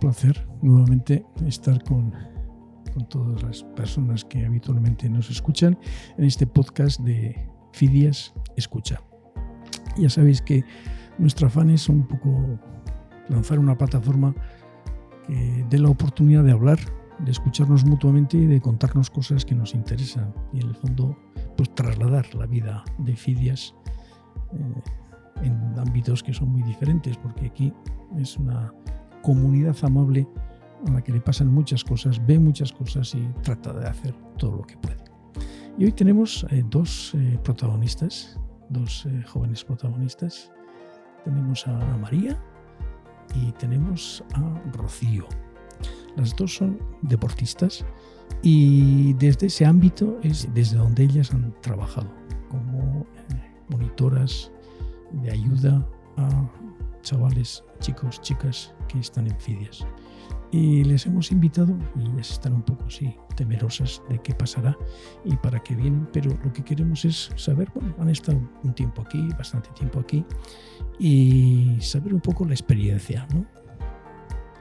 placer nuevamente estar con todas las personas que habitualmente nos escuchan en este podcast de Fidias Escucha. Ya sabéis que nuestro afán es un poco lanzar una plataforma que dé la oportunidad de hablar, de escucharnos mutuamente y de contarnos cosas que nos interesan y en el fondo pues trasladar la vida de Fidias en ámbitos que son muy diferentes, porque aquí es una comunidad amable a la que le pasan muchas cosas, ve muchas cosas y trata de hacer todo lo que puede. Y hoy tenemos dos protagonistas, dos jóvenes protagonistas. Tenemos a María y tenemos a Rocío. Las dos son deportistas y desde ese ámbito es desde donde ellas han trabajado como monitoras de ayuda a chavales, chicos, chicas que están en Fidias. Y les hemos invitado y ellas están un poco así temerosas de qué pasará y para qué vienen, pero lo que queremos es saber, bueno, han estado un tiempo aquí, bastante tiempo aquí, y saber un poco la experiencia, ¿no?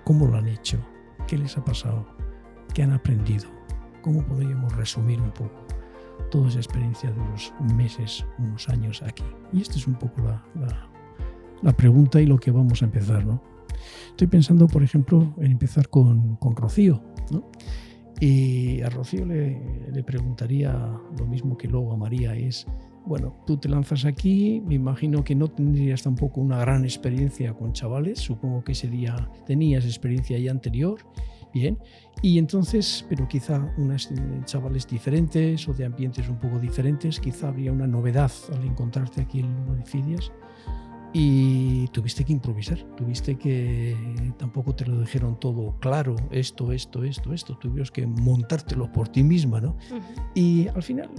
¿Cómo lo han hecho? ¿Qué les ha pasado? ¿Qué han aprendido? ¿Cómo podríamos resumir un poco toda esa experiencia de unos meses, unos años aquí? Y esta es un poco la pregunta y lo que vamos a empezar, ¿no? Estoy pensando, por ejemplo, en empezar con Rocío, ¿no? Y a Rocío le preguntaría lo mismo que luego a María, es, bueno, tú te lanzas aquí, me imagino que no tendrías tampoco una gran experiencia con chavales, supongo que tenías experiencia ya anterior, bien, y entonces, pero quizá unos chavales diferentes o de ambientes un poco diferentes, quizá habría una novedad al encontrarte aquí en Fidias. Y tuviste que improvisar, tuviste que tampoco te lo dijeron todo claro, esto, tuvieron que montártelo por ti misma, ¿no? Uh-huh. Y al final,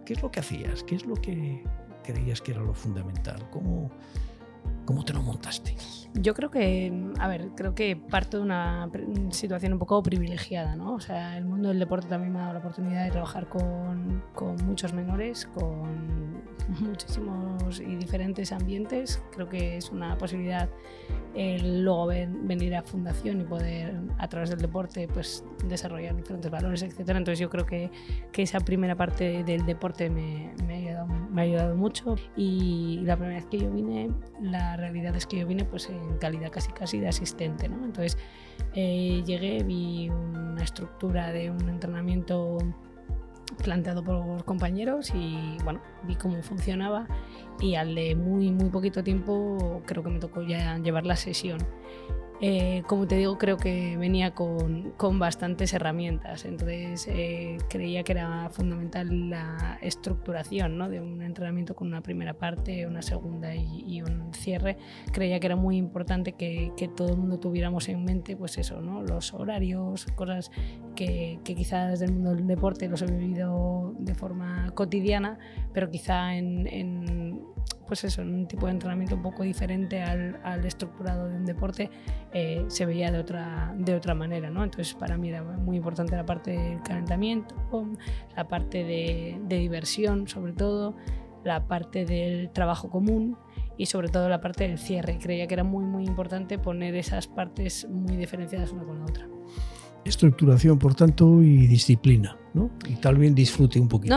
¿qué es lo que hacías? ¿Qué es lo que creías que era lo fundamental? ¿Cómo te lo montaste? Yo creo que parto de una situación un poco privilegiada, ¿no? O sea, el mundo del deporte también me ha dado la oportunidad de trabajar con muchos menores, con muchísimos y diferentes ambientes. Creo que es una posibilidad luego venir a Fundación y poder, a través del deporte, pues desarrollar diferentes valores, etcétera. Entonces yo creo que esa primera parte del deporte me ha ayudado mucho. Y la primera vez que yo vine, la realidad es que yo vine pues en calidad casi de asistente, ¿no? Entonces llegué, vi una estructura de un entrenamiento planteado por compañeros y bueno, vi cómo funcionaba y al de muy poquito tiempo creo que me tocó ya llevar la sesión. Como te digo, creo que venía con bastantes herramientas, entonces creía que era fundamental la estructuración, ¿no? De un entrenamiento con una primera parte, una segunda y un cierre. Creía que era muy importante que todo el mundo tuviéramos en mente pues eso, ¿no? Los horarios, cosas que quizás desde el mundo del deporte los he vivido de forma cotidiana, pero quizá pues eso, en un tipo de entrenamiento un poco diferente al estructurado de un deporte, se veía de otra manera, ¿no? Entonces para mí era muy importante la parte del calentamiento, la parte de diversión sobre todo, la parte del trabajo común y sobre todo la parte del cierre. Creía que era muy importante poner esas partes muy diferenciadas una con la otra. Estructuración, por tanto, y disciplina, ¿no? Y tal vez disfrute un poquito,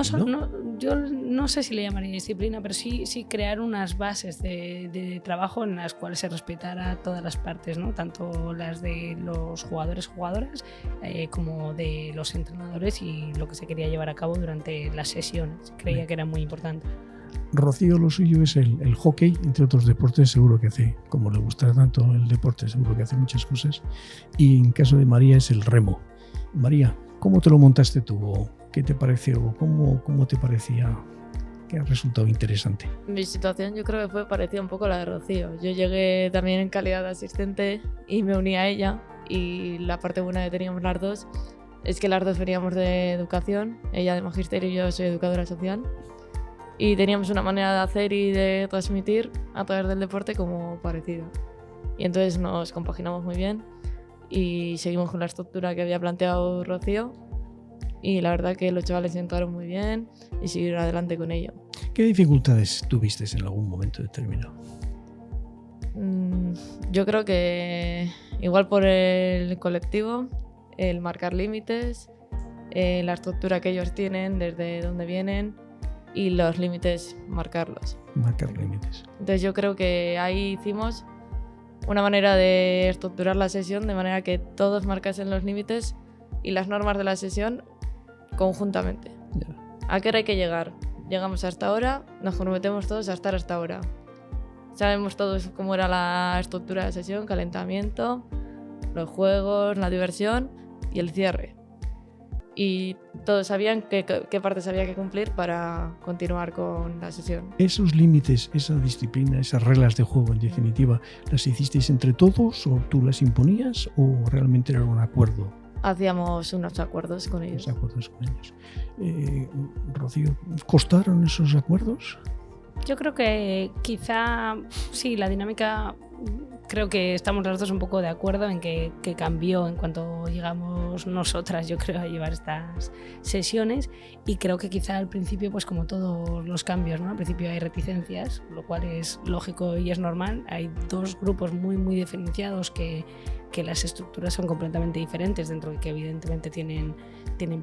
yo no sé si le llamaría disciplina, pero sí crear unas bases de trabajo en las cuales se respetara todas las partes, ¿no? Tanto las de los jugadores, jugadoras, como de los entrenadores y lo que se quería llevar a cabo durante las sesiones. Creía que era muy importante. Rocío, lo suyo es el hockey, entre otros deportes, seguro que hace, como le gusta tanto el deporte, seguro que hace muchas cosas. Y en caso de María es el remo. María, ¿cómo te lo montaste tú? ¿Qué te pareció? ¿Cómo te parecía? ¿Qué ha resultado interesante? Mi situación yo creo que fue parecida un poco a la de Rocío. Yo llegué también en calidad de asistente y me uní a ella. Y la parte buena que teníamos las dos es que las dos veníamos de educación, ella de magisterio y yo soy educadora social. Y teníamos una manera de hacer y de transmitir a través del deporte como parecida. Y entonces nos compaginamos muy bien y seguimos con la estructura que había planteado Rocío. Y la verdad que los chavales entraron muy bien y seguir adelante con ello. ¿Qué dificultades tuviste en algún momento determinado? Yo creo que igual por el colectivo, el marcar límites, la estructura que ellos tienen, desde dónde vienen y los límites marcarlos. Marcar límites. Entonces yo creo que ahí hicimos una manera de estructurar la sesión de manera que todos marcasen los límites y las normas de la sesión conjuntamente. Ya. ¿A qué hora hay que llegar? Llegamos hasta ahora, nos comprometemos todos a estar hasta ahora. Sabemos todos cómo era la estructura de la sesión, calentamiento, los juegos, la diversión y el cierre. Y todos sabían qué partes había que cumplir para continuar con la sesión. Esos límites, esa disciplina, esas reglas de juego, en definitiva, ¿las hicisteis entre todos o tú las imponías o realmente era un acuerdo? Hacíamos unos acuerdos con ellos. Los acuerdos con ellos. Rocío, ¿costaron esos acuerdos? Yo creo que quizá sí, la dinámica, creo que estamos las dos un poco de acuerdo en que cambió en cuanto llegamos nosotras, yo creo, a llevar estas sesiones, y creo que quizá al principio, pues como todos los cambios, ¿no? Al principio hay reticencias, lo cual es lógico y es normal. Hay dos grupos muy diferenciados que las estructuras son completamente diferentes, dentro de que evidentemente tienen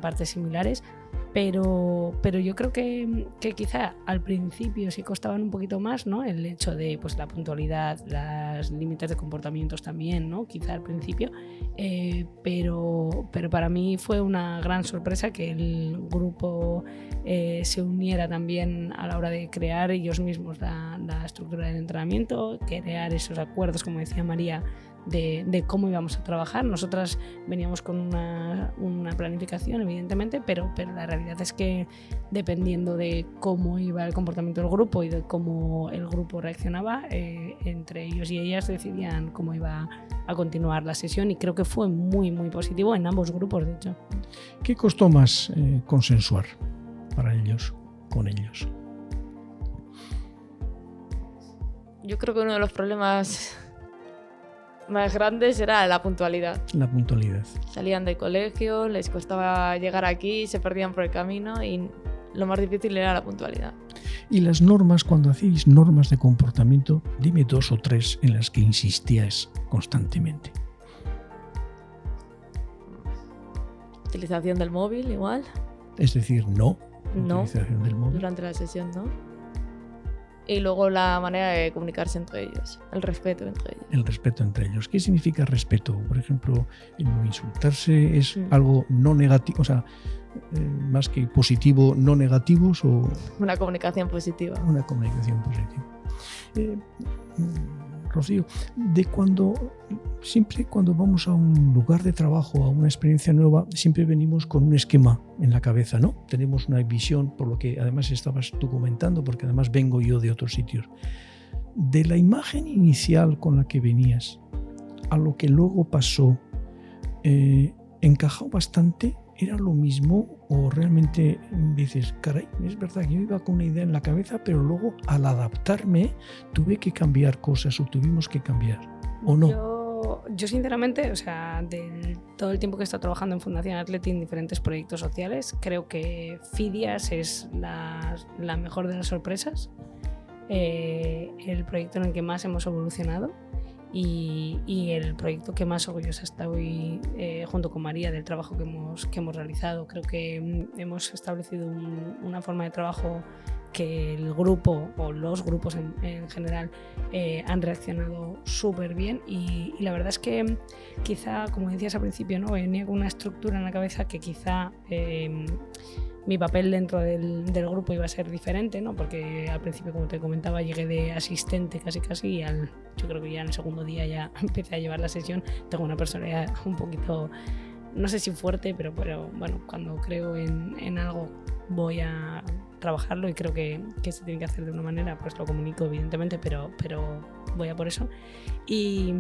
partes similares, pero yo creo que quizá al principio sí costaban un poquito más, ¿no? El hecho de pues, la puntualidad, los límites de comportamientos también, ¿no? Quizá al principio, pero para mí fue una gran sorpresa que el grupo se uniera también a la hora de crear ellos mismos la estructura del entrenamiento, crear esos acuerdos, como decía María, de cómo íbamos a trabajar. Nosotras veníamos con una planificación, evidentemente, pero la realidad es que dependiendo de cómo iba el comportamiento del grupo y de cómo el grupo reaccionaba, entre ellos y ellas decidían cómo iba a continuar la sesión, y creo que fue muy positivo en ambos grupos, de hecho. ¿Qué costó más consensuar para ellos, con ellos? Yo creo que uno de los problemas más grandes era la puntualidad. La puntualidad. Salían del colegio, les costaba llegar aquí, se perdían por el camino y lo más difícil era la puntualidad. Y las normas, cuando hacéis normas de comportamiento, dime 2 o 3 en las que insistíais constantemente. Utilización del móvil, igual. Es decir, no. No. Utilización del móvil. Durante la sesión, no. Y luego la manera de comunicarse entre ellos, el respeto entre ellos. El respeto entre ellos. ¿Qué significa respeto? Por ejemplo, el no insultarse es algo no negativo, o sea, más que positivo, no negativos, o una comunicación positiva. Una comunicación positiva. Rocío, siempre cuando vamos a un lugar de trabajo, a una experiencia nueva, siempre venimos con un esquema en la cabeza, ¿no? Tenemos una visión, por lo que además estabas tú comentando, porque además vengo yo de otros sitios. De la imagen inicial con la que venías a lo que luego pasó, ¿encajó bastante? ¿Era lo mismo o realmente dices, caray, es verdad que yo iba con una idea en la cabeza, pero luego al adaptarme tuve que cambiar cosas o tuvimos que cambiar, o no? Yo sinceramente, o sea, de todo el tiempo que he estado trabajando en Fundación Athletic en diferentes proyectos sociales, creo que Fidias es la mejor de las sorpresas, el proyecto en el que más hemos evolucionado. Y el proyecto que más orgullosa estoy, junto con María, del trabajo que hemos realizado. Creo que hemos establecido una forma de trabajo que el grupo o los grupos en general han reaccionado súper bien, y la verdad es que quizá, como decías al principio, ¿no? Venía con una estructura en la cabeza que quizá mi papel dentro del grupo iba a ser diferente, ¿no? Porque al principio, como te comentaba, llegué de asistente casi y yo creo que ya en el segundo día ya empecé a llevar la sesión. Tengo una personalidad un poquito, no sé si fuerte, pero bueno, cuando creo en algo voy a trabajarlo, y creo que se tiene que hacer de una manera, pues lo comunico evidentemente, pero voy a por eso. Y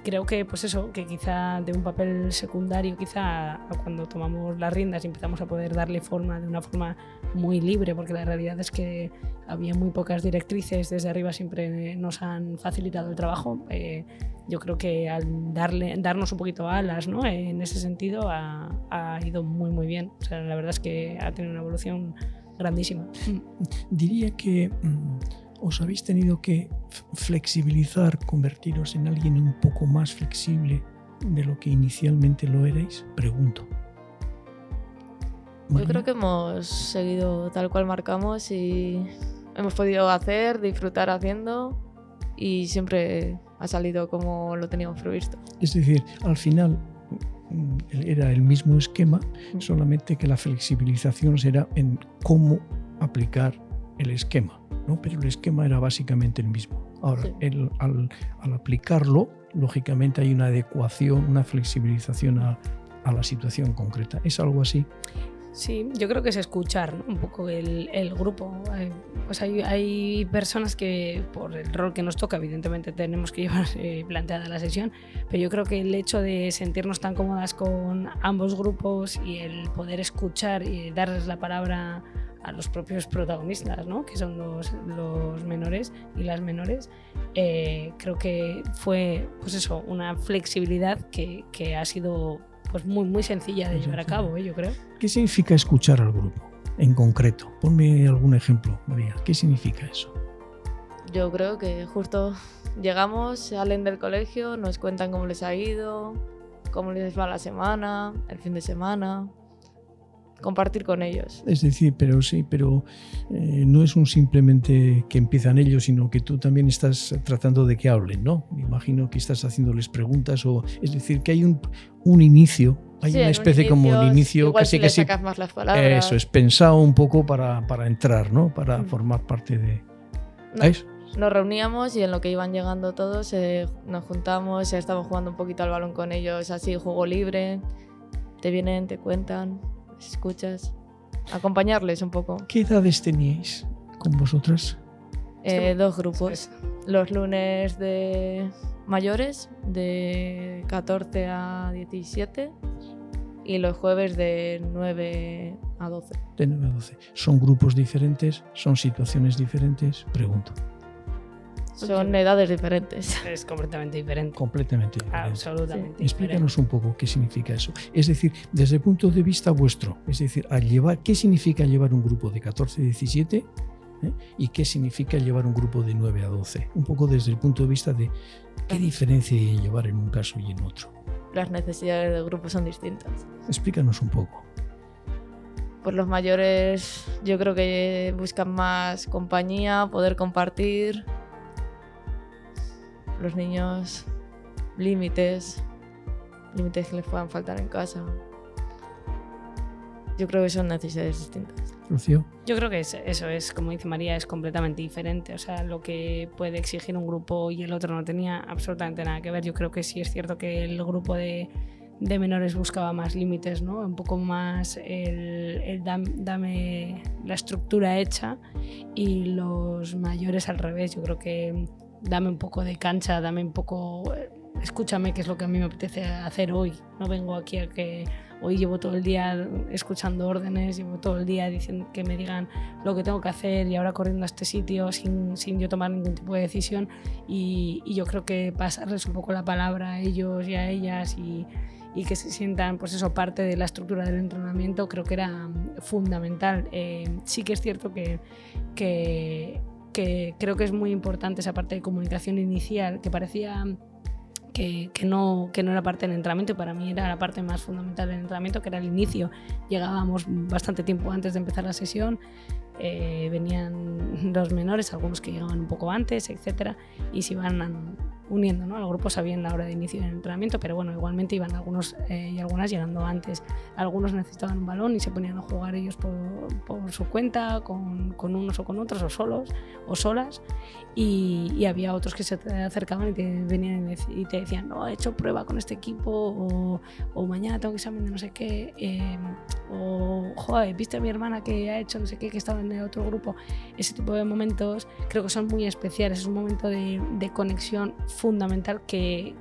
creo que pues eso, que quizá de un papel secundario, quizá cuando tomamos las riendas y empezamos a poder darle forma de una forma muy libre, porque la realidad es que había muy pocas directrices, desde arriba siempre nos han facilitado el trabajo. Yo creo que al darnos un poquito alas, ¿no? En ese sentido ha ido muy bien. O sea, la verdad es que ha tenido una evolución grandísima. Diría que os habéis tenido que flexibilizar, convertiros en alguien un poco más flexible de lo que inicialmente lo erais? Pregunto. Yo creo que hemos seguido tal cual marcamos y hemos podido hacer, disfrutar haciendo y siempre ha salido como lo teníamos previsto. Es decir, al final era el mismo esquema, solamente que la flexibilización será en cómo aplicar el esquema, ¿no? Pero el esquema era básicamente el mismo. Ahora, Sí. al aplicarlo, lógicamente hay una adecuación, una flexibilización a la situación concreta. ¿Es algo así? Sí, yo creo que es escuchar, ¿no? Un poco el grupo. Pues hay personas que, por el rol que nos toca, evidentemente tenemos que llevar planteada la sesión, pero yo creo que el hecho de sentirnos tan cómodas con ambos grupos y el poder escuchar y darles la palabra a los propios protagonistas, ¿no? Que son los menores y las menores, creo que fue, pues eso, una flexibilidad que ha sido pues muy sencilla de llevar a cabo, yo creo. ¿Qué significa escuchar al grupo en concreto? Ponme algún ejemplo, María. ¿Qué significa eso? Yo creo que justo llegamos, salen del colegio, nos cuentan cómo les ha ido, cómo les va la semana, el fin de semana. Compartir con ellos. Es decir, pero no es un simplemente que empiezan ellos, sino que tú también estás tratando de que hablen, ¿no? Me imagino que estás haciéndoles preguntas, es decir, que hay un inicio, hay Sí, una especie como un inicio igual casi si le sacas más las palabras. Eso es pensado un poco para entrar, ¿no? Para formar parte de. ¿Sabes? Nos reuníamos y en lo que iban llegando todos nos juntamos, estábamos jugando un poquito al balón con ellos, así juego libre. Te vienen, te cuentan. Escuchas, acompañarles un poco. ¿Qué edades teníais con vosotras? 2 grupos. Los lunes de mayores, de 14 a 17, y los jueves de 9 a 12. De 9 a 12. ¿Son grupos diferentes? ¿Son situaciones diferentes? Pregunto. Son edades diferentes. Es completamente diferente. Completamente diferente. Absolutamente. Explícanos un poco qué significa eso. Es decir, desde el punto de vista vuestro, es decir, ¿qué significa llevar un grupo de 14 a 17? ¿Y qué significa llevar un grupo de 9 a 12? Un poco desde el punto de vista de qué diferencia hay en llevar en un caso y en otro. Las necesidades del grupo son distintas. Explícanos un poco. Pues los mayores yo creo que buscan más compañía, poder compartir. Los niños, límites que les puedan faltar en casa. Yo creo que son necesidades distintas. Rocío. Yo creo que eso es, como dice María, es completamente diferente. O sea, lo que puede exigir un grupo y el otro no tenía absolutamente nada que ver. Yo creo que sí es cierto que el grupo de menores buscaba más límites, ¿no? Un poco más el dame la estructura hecha, y los mayores al revés. Yo creo que dame un poco de cancha, dame un poco, escúchame qué es lo que a mí me apetece hacer hoy. No vengo aquí a que hoy llevo todo el día escuchando órdenes, llevo todo el día diciendo que me digan lo que tengo que hacer y ahora corriendo a este sitio sin yo tomar ningún tipo de decisión. Y yo creo que pasarles un poco la palabra a ellos y a ellas y que se sientan, pues eso, parte de la estructura del entrenamiento, creo que era fundamental. Sí que es cierto que creo que es muy importante esa parte de comunicación inicial, que parecía que no era parte del entrenamiento, y para mí era la parte más fundamental del entrenamiento, que era el inicio. Llegábamos bastante tiempo antes de empezar la sesión, venían los menores, algunos que llegaban un poco antes, etcétera, y se iban uniendo, ¿no? El grupo sabían la hora de inicio del entrenamiento, pero bueno, igualmente iban algunos y algunas llegando antes. Algunos necesitaban un balón y se ponían a jugar ellos por su cuenta, con unos o con otros, o solos o solas, y había otros que se te acercaban y te venían y te decían, no, he hecho prueba con este equipo, o mañana tengo examen de no sé qué, o joder, viste a mi hermana que ha hecho no sé qué, que estaba en el otro grupo. Ese tipo de momentos creo que son muy especiales. Es un momento de conexión fundamental que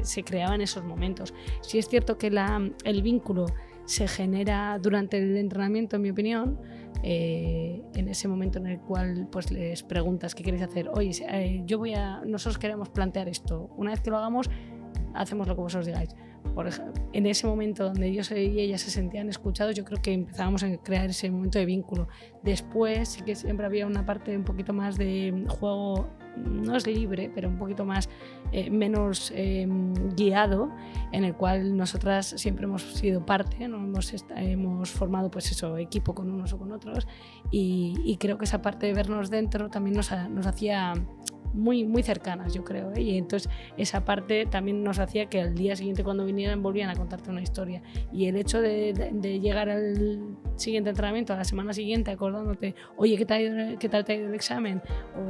se creaba en esos momentos. Sí es cierto que el vínculo se genera durante el entrenamiento, en mi opinión, en ese momento en el cual pues les preguntas qué queréis hacer. Oye, nosotros queremos plantear esto. Una vez que lo hagamos, hacemos lo que vosotros digáis. Por ejemplo, en ese momento donde ellos y ellas se sentían escuchados, yo creo que empezábamos a crear ese momento de vínculo. Después sí que siempre había una parte un poquito más de juego no es libre, pero un poquito más, menos guiado, en el cual nosotras siempre hemos sido parte, ¿no? Hemos formado pues eso, equipo con unos o con otros, y creo que esa parte de vernos dentro también nos hacía muy, muy cercanas, yo creo, ¿eh? Y entonces esa parte también nos hacía que al día siguiente, cuando vinieran, volvían a contarte una historia. Y el hecho de llegar al siguiente entrenamiento, a la semana siguiente, acordándote, oye, ¿qué tal te ha ido el examen?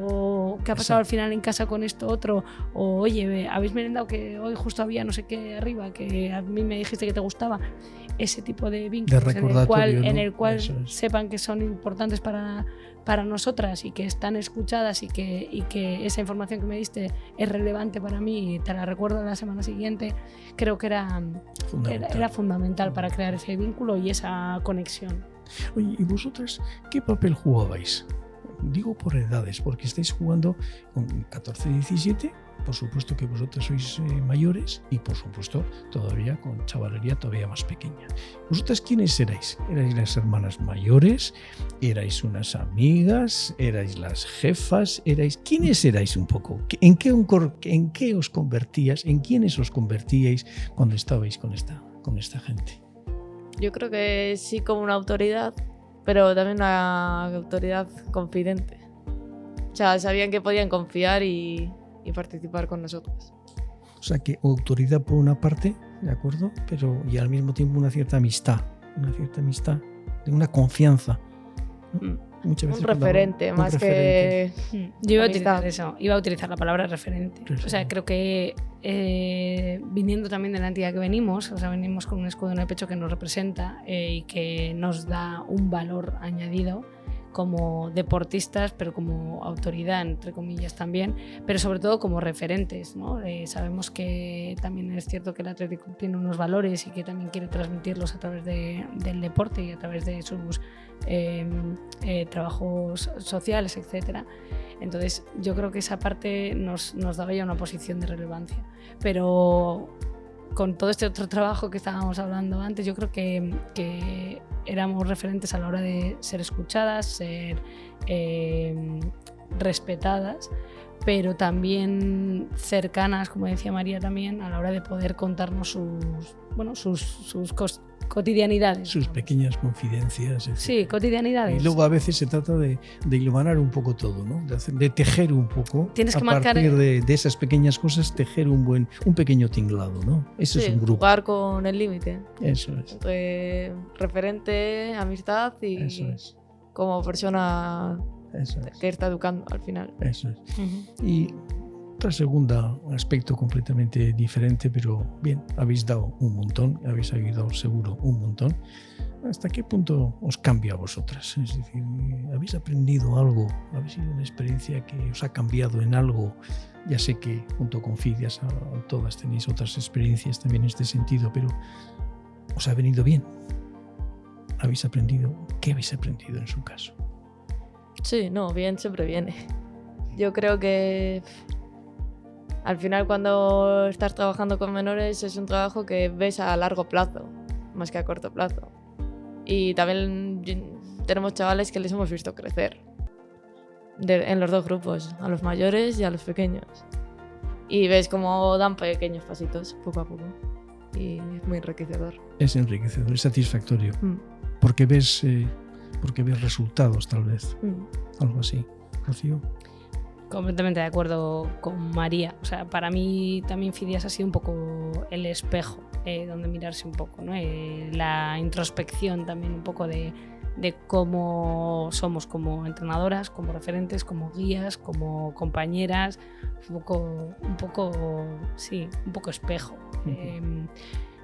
O ¿qué ha pasado al final en casa con esto otro? O oye, ¿habéis merendado que hoy justo había no sé qué arriba, que a mí me dijiste que te gustaba? Ese tipo de vínculos en el cual sepan que son importantes para nosotras y que están escuchadas y que esa información que me diste es relevante para mí y te la recuerdo la semana siguiente, creo que era fundamental para crear ese vínculo y esa conexión. Oye, ¿y vosotras qué papel jugabais? Digo por edades, porque estáis jugando con 14, 17, por supuesto que vosotras sois mayores y por supuesto todavía con chavalería todavía más pequeña. ¿Vosotras quiénes erais? ¿Erais las hermanas mayores? ¿Erais unas amigas? ¿Erais las jefas? ¿Quiénes erais un poco? ¿En qué os convertíais? ¿En quiénes os convertíais cuando estabais con esta gente? Yo creo que sí, como una autoridad, pero también una autoridad confidente. O sea, sabían que podían confiar y participar con nosotros. O sea, que autoridad por una parte, ¿de acuerdo? Pero y al mismo tiempo una cierta amistad, de una confianza. Muchas veces un referente, más que... Yo iba a utilizar la palabra referente. O sea, creo que viniendo también de la entidad que venimos, o sea, venimos con un escudo en el pecho que nos representa y que nos da un valor añadido como deportistas, pero como autoridad, entre comillas también, pero sobre todo como referentes, ¿no? Sabemos que también es cierto que el Atlético tiene unos valores y que también quiere transmitirlos a través del deporte y a través de sus trabajos sociales, etc. Entonces yo creo que esa parte nos daba ya una posición de relevancia, pero con todo este otro trabajo que estábamos hablando antes, yo creo que éramos referentes a la hora de ser escuchadas, ser respetadas, pero también cercanas, como decía María también, a la hora de poder contarnos sus cotidianidades. Sus pequeñas confidencias. Etc. Sí, cotidianidades. Y luego a veces se trata de hilvanar un poco todo, ¿no? De tejer un poco. Tienes que a partir de esas pequeñas cosas, tejer un pequeño tinglado, ¿no? Eso es un grupo. Jugar con el límite. Eso es. Referente, amistad y como persona que está educando al final. Eso es. Uh-huh. Y otra segunda aspecto completamente diferente, pero bien, habéis dado un montón, habéis ayudado seguro un montón. ¿Hasta qué punto os cambia a vosotras? Es decir, ¿habéis aprendido algo? ¿Habéis sido una experiencia que os ha cambiado en algo? Ya sé que junto con Fidias todas tenéis otras experiencias también en este sentido, pero ¿os ha venido bien? ¿Habéis aprendido? ¿Qué habéis aprendido en su caso? Sí, no, bien siempre viene. Yo creo que al final cuando estás trabajando con menores es un trabajo que ves a largo plazo, más que a corto plazo. Y también tenemos chavales que les hemos visto crecer en los dos grupos, a los mayores y a los pequeños. Y ves cómo dan pequeños pasitos, poco a poco. Y es muy enriquecedor. Es enriquecedor, es satisfactorio. Porque ves resultados, tal vez. Algo así. Rocío. Completamente de acuerdo con María. O sea, para mí también Fidias ha sido un poco el espejo donde mirarse un poco, ¿no? La introspección también un poco de cómo somos como entrenadoras, como referentes, como guías, como compañeras, un poco espejo.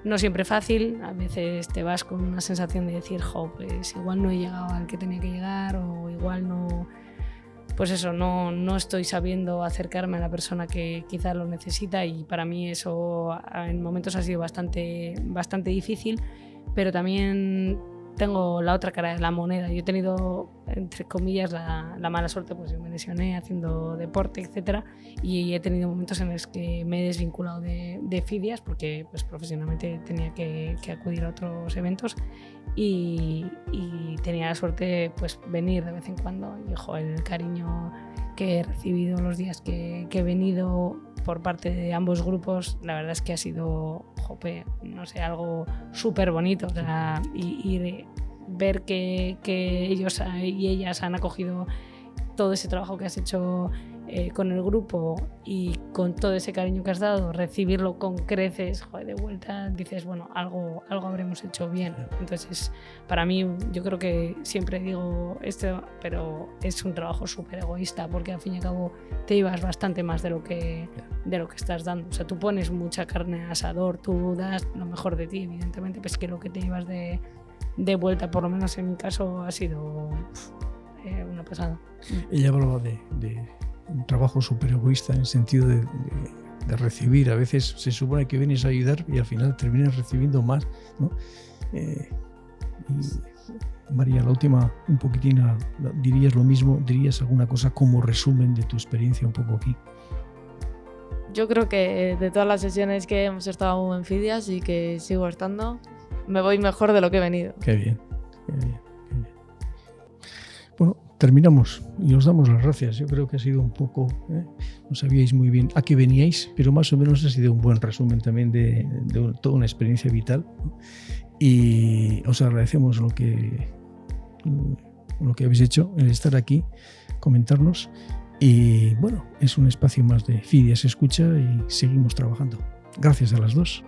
No siempre fácil, a veces te vas con una sensación de decir, pues igual no he llegado al que tenía que llegar o igual no, pues eso, no estoy sabiendo acercarme a la persona que quizás lo necesita, y para mí eso en momentos ha sido bastante difícil, pero también tengo la otra cara de la moneda. Yo he tenido, entre comillas, la mala suerte, pues yo me lesioné haciendo deporte, etcétera, y he tenido momentos en los que me he desvinculado de Fidias porque pues, profesionalmente tenía que acudir a otros eventos y tenía la suerte pues venir de vez en cuando y el cariño que he recibido los días que he venido por parte de ambos grupos, la verdad es que ha sido, no sé, algo súper bonito. O sea, y ver que ellos y ellas han acogido todo ese trabajo que has hecho con el grupo y con todo ese cariño que has dado, recibirlo con creces, de vuelta dices, bueno, algo habremos hecho bien. Entonces, para mí, yo creo que siempre digo esto, pero es un trabajo súper egoísta, porque al fin y al cabo te llevas bastante más de lo que estás dando. O sea, tú pones mucha carne al asador, tú das lo mejor de ti, evidentemente, pues que lo que te llevas de vuelta, por lo menos en mi caso, ha sido una pasada. Ella hablaba de un trabajo súper egoísta en el sentido de recibir. A veces se supone que vienes a ayudar y al final terminas recibiendo más, ¿no? Y María, la última, un poquitín, ¿dirías lo mismo? ¿Dirías alguna cosa como resumen de tu experiencia un poco aquí? Yo creo que de todas las sesiones que hemos estado en Fidias y que sigo estando, me voy mejor de lo que he venido. Qué bien, qué bien, qué bien. Bueno, terminamos y os damos las gracias. Yo creo que ha sido un poco, no sabíais muy bien a qué veníais, pero más o menos ha sido un buen resumen también de toda una experiencia vital, ¿no? Y os agradecemos lo que habéis hecho, el estar aquí, comentarnos. Y bueno, es un espacio más de Fidias Escucha y seguimos trabajando. Gracias a las dos.